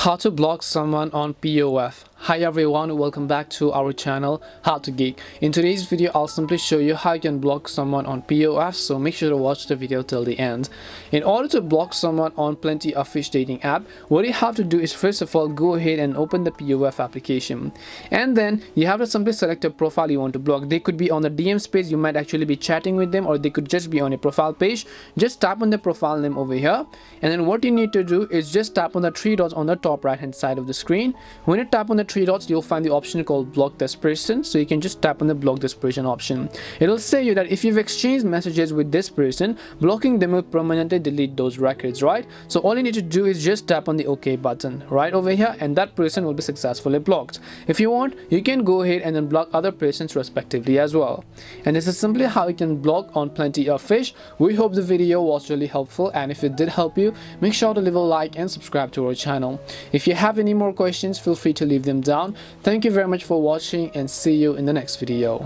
How to block someone on PoF. Hi everyone, welcome back to our channel How to Geek. In today's video I'll simply show you how you can block someone on PoF, so make sure to watch the video till the end. In order to block someone on Plenty of Fish dating app, what you have to do is first of all go ahead and open the PoF application, and then you have to simply select a profile you want to block. They could be on the DM space, you might actually be chatting with them, or they could just be on a profile page. Just tap on the profile name over here, and then what you need to do is just tap on the three dots on the top right hand side of the screen. When you tap on the three dots, you'll find the option called block this person, so you can just tap on the block this person option. It'll say you that if you've exchanged messages with this person, blocking them will permanently delete those records, right? So all you need to do is just tap on the OK button right over here, and that person will be successfully blocked. If you want, you can go ahead and then block other persons respectively as well. And this is simply how you can block on Plenty of Fish. We hope the video was really helpful, and if it did help you, make sure to leave a like and subscribe to our channel. If you have any more questions, feel free to leave them down. Thank you very much for watching, and see you in the next video.